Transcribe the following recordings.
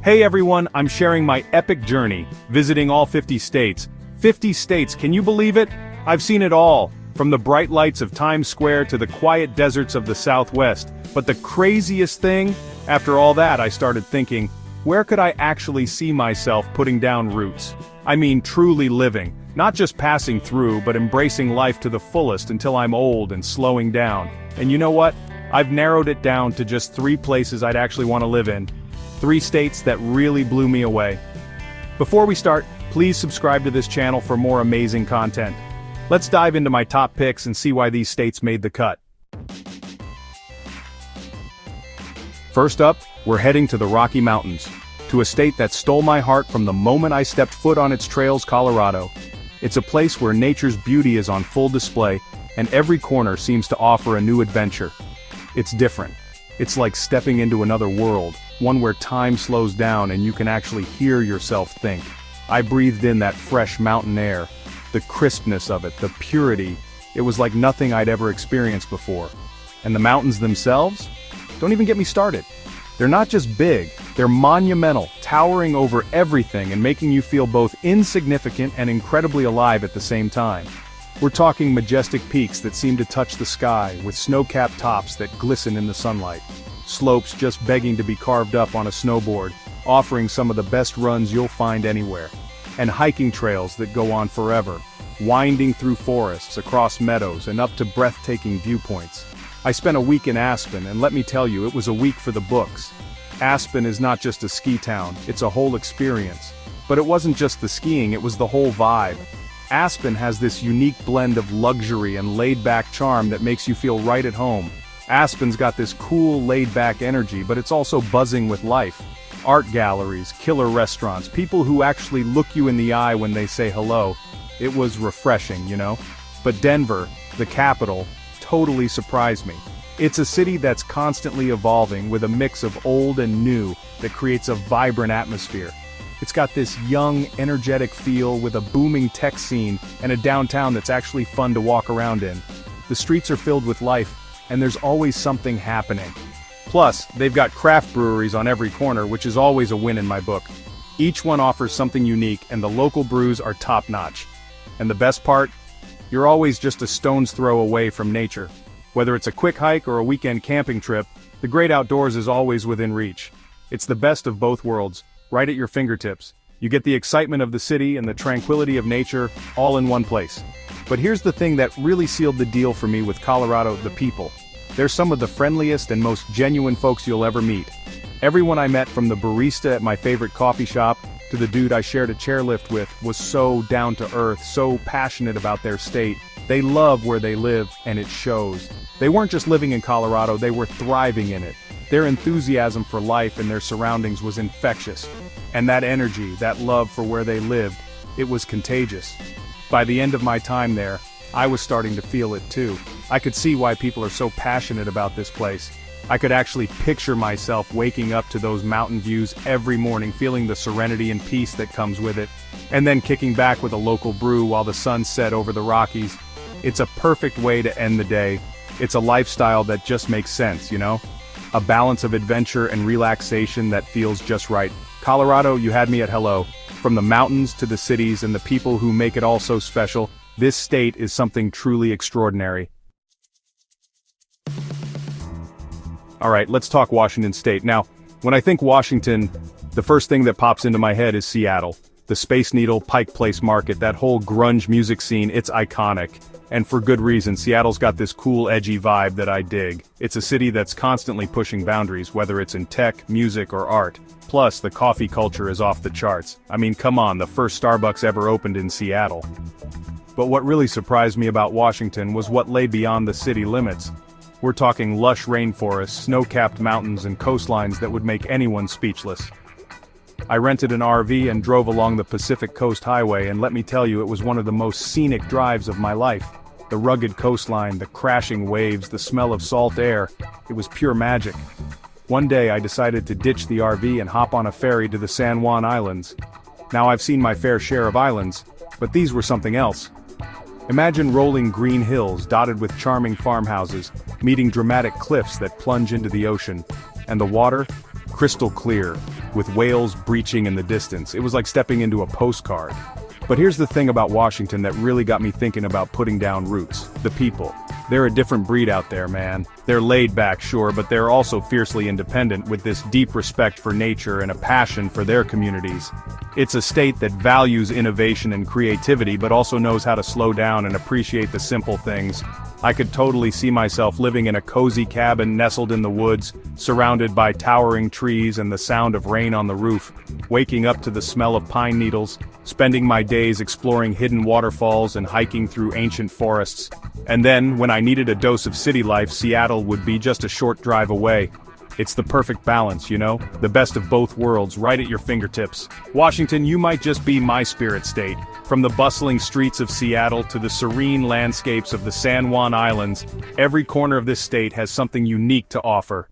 Hey everyone, I'm sharing my epic journey, visiting all 50 states. 50 states, can you believe it? I've seen it all, from the bright lights of Times Square to the quiet deserts of the Southwest. But the craziest thing, after all that I started thinking, where could I actually see myself putting down roots? I mean truly living, not just passing through but embracing life to the fullest until I'm old and slowing down. And you know what? I've narrowed it down to just 3 places I'd actually want to live in. 3 states that really blew me away. Before we start, please subscribe to this channel for more amazing content. Let's dive into my top picks and see why these states made the cut. First up, we're heading to the Rocky Mountains, to a state that stole my heart from the moment I stepped foot on its trails, Colorado. It's a place where nature's beauty is on full display, and every corner seems to offer a new adventure. It's different. It's like stepping into another world, one where time slows down and you can actually hear yourself think. I breathed in that fresh mountain air, the crispness of it, the purity. It was like nothing I'd ever experienced before. And the mountains themselves? Don't even get me started. They're not just big, they're monumental, towering over everything and making you feel both insignificant and incredibly alive at the same time. We're talking majestic peaks that seem to touch the sky, with snow-capped tops that glisten in the sunlight. Slopes just begging to be carved up on a snowboard, offering some of the best runs you'll find anywhere. And hiking trails that go on forever, winding through forests, across meadows, and up to breathtaking viewpoints. I spent a week in Aspen, and let me tell you, it was a week for the books. Aspen is not just a ski town, it's a whole experience. But it wasn't just the skiing, it was the whole vibe. Aspen has this unique blend of luxury and laid-back charm that makes you feel right at home. Aspen's got this cool, laid-back energy, but it's also buzzing with life. Art galleries, killer restaurants, people who actually look you in the eye when they say hello. It was refreshing, you know? But Denver, the capital, totally surprised me. It's a city that's constantly evolving with a mix of old and new that creates a vibrant atmosphere. It's got this young, energetic feel with a booming tech scene and a downtown that's actually fun to walk around in. The streets are filled with life, and there's always something happening. Plus, they've got craft breweries on every corner, which is always a win in my book. Each one offers something unique, and the local brews are top-notch. And the best part? You're always just a stone's throw away from nature. Whether it's a quick hike or a weekend camping trip, the great outdoors is always within reach. It's the best of both worlds, right at your fingertips. You get the excitement of the city and the tranquility of nature, all in one place. But here's the thing that really sealed the deal for me with Colorado: the people. They're some of the friendliest and most genuine folks you'll ever meet. Everyone I met, from the barista at my favorite coffee shop to the dude I shared a chairlift with, was so down to earth, so passionate about their state. They love where they live, and it shows. They weren't just living in Colorado, they were thriving in it. Their enthusiasm for life and their surroundings was infectious. And that energy, that love for where they lived, it was contagious. By the end of my time there, I was starting to feel it too. I could see why people are so passionate about this place. I could actually picture myself waking up to those mountain views every morning, feeling the serenity and peace that comes with it, and then kicking back with a local brew while the sun set over the Rockies. It's a perfect way to end the day. It's a lifestyle that just makes sense, you know? A balance of adventure and relaxation that feels just right. Colorado, you had me at hello. From the mountains to the cities and the people who make it all so special, this state is something truly extraordinary. Alright, let's talk Washington State. Now, when I think Washington, the first thing that pops into my head is Seattle. The Space Needle, Pike Place Market, that whole grunge music scene, it's iconic. And for good reason. Seattle's got this cool, edgy vibe that I dig. It's a city that's constantly pushing boundaries, whether it's in tech, music, or art. Plus, the coffee culture is off the charts. I mean, come on, the first Starbucks ever opened in Seattle. But what really surprised me about Washington was what lay beyond the city limits. We're talking lush rainforests, snow-capped mountains, and coastlines that would make anyone speechless. I rented an RV and drove along the Pacific Coast Highway, and let me tell you, it was one of the most scenic drives of my life. The rugged coastline, the crashing waves, the smell of salt air, it was pure magic. One day I decided to ditch the RV and hop on a ferry to the San Juan Islands. Now I've seen my fair share of islands, but these were something else. Imagine rolling green hills dotted with charming farmhouses, meeting dramatic cliffs that plunge into the ocean. And the water? crystal clear, with whales breaching in the distance. It was like stepping into a postcard. But here's the thing about Washington that really got me thinking about putting down roots: the people. They're a different breed out there, man. They're laid back, sure, but they're also fiercely independent, with this deep respect for nature and a passion for their communities. It's a state that values innovation and creativity but also knows how to slow down and appreciate the simple things. I could totally see myself living in a cozy cabin nestled in the woods, surrounded by towering trees and the sound of rain on the roof, waking up to the smell of pine needles, spending my days exploring hidden waterfalls and hiking through ancient forests. And then, when I needed a dose of city life, Seattle would be just a short drive away. It's the perfect balance, you know? The best of both worlds, right at your fingertips. Washington, you might just be my spirit state. From the bustling streets of Seattle to the serene landscapes of the San Juan Islands, every corner of this state has something unique to offer.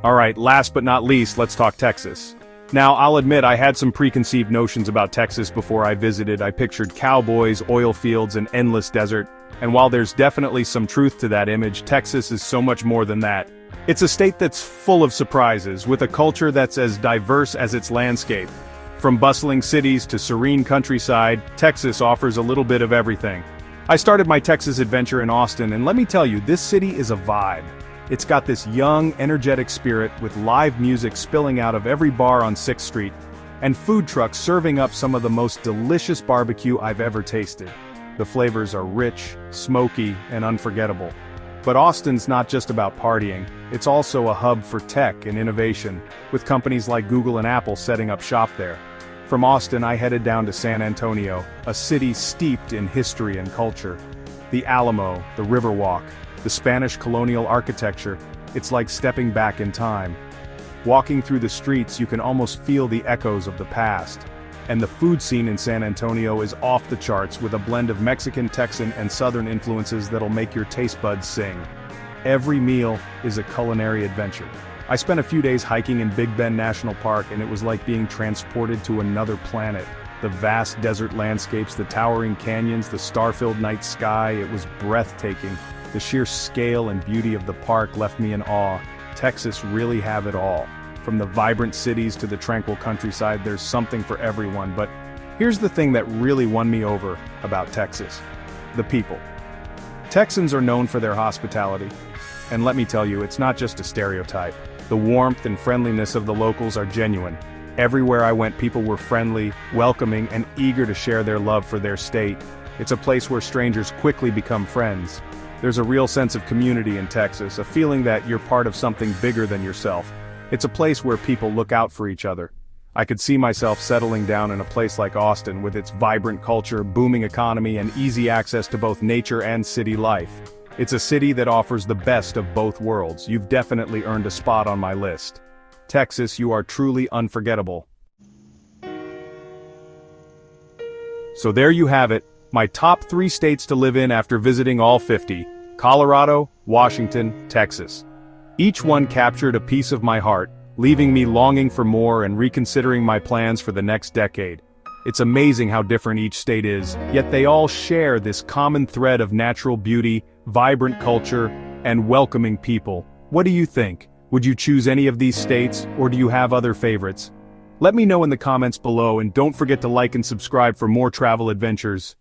Alright, last but not least, let's talk Texas. Now, I'll admit I had some preconceived notions about Texas before I visited. I pictured cowboys, oil fields, and endless desert. And while there's definitely some truth to that image, Texas is so much more than that. It's a state that's full of surprises, with a culture that's as diverse as its landscape. From bustling cities to serene countryside, Texas offers a little bit of everything. I started my Texas adventure in Austin, and let me tell you, this city is a vibe. It's got this young, energetic spirit, with live music spilling out of every bar on 6th Street, and food trucks serving up some of the most delicious barbecue I've ever tasted. The flavors are rich, smoky, and unforgettable. But Austin's not just about partying, it's also a hub for tech and innovation, with companies like Google and Apple setting up shop there. From Austin, I headed down to San Antonio, a city steeped in history and culture. The Alamo, the Riverwalk, the Spanish colonial architecture, it's like stepping back in time. Walking through the streets, you can almost feel the echoes of the past. And the food scene in San Antonio is off the charts, with a blend of Mexican, Texan, and Southern influences that'll make your taste buds sing. Every meal is a culinary adventure. I spent a few days hiking in Big Bend National Park, and it was like being transported to another planet. The vast desert landscapes, the towering canyons, the star-filled night sky, it was breathtaking. The sheer scale and beauty of the park left me in awe. Texas really have it all. From the vibrant cities to the tranquil countryside, there's something for everyone. But here's the thing that really won me over about Texas: the people. Texans are known for their hospitality. And let me tell you, it's not just a stereotype. The warmth and friendliness of the locals are genuine. Everywhere I went, people were friendly, welcoming, and eager to share their love for their state. It's a place where strangers quickly become friends. There's a real sense of community in Texas, a feeling that you're part of something bigger than yourself. It's a place where people look out for each other. I could see myself settling down in a place like Austin, with its vibrant culture, booming economy, and easy access to both nature and city life. It's a city that offers the best of both worlds. You've definitely earned a spot on my list. Texas, you are truly unforgettable. So there you have it, my top 3 states to live in after visiting all 50: Colorado, Washington, Texas. Each one captured a piece of my heart, leaving me longing for more and reconsidering my plans for the next decade. It's amazing how different each state is, yet they all share this common thread of natural beauty, vibrant culture, and welcoming people. What do you think? Would you choose any of these states, or do you have other favorites? Let me know in the comments below, and don't forget to like and subscribe for more travel adventures.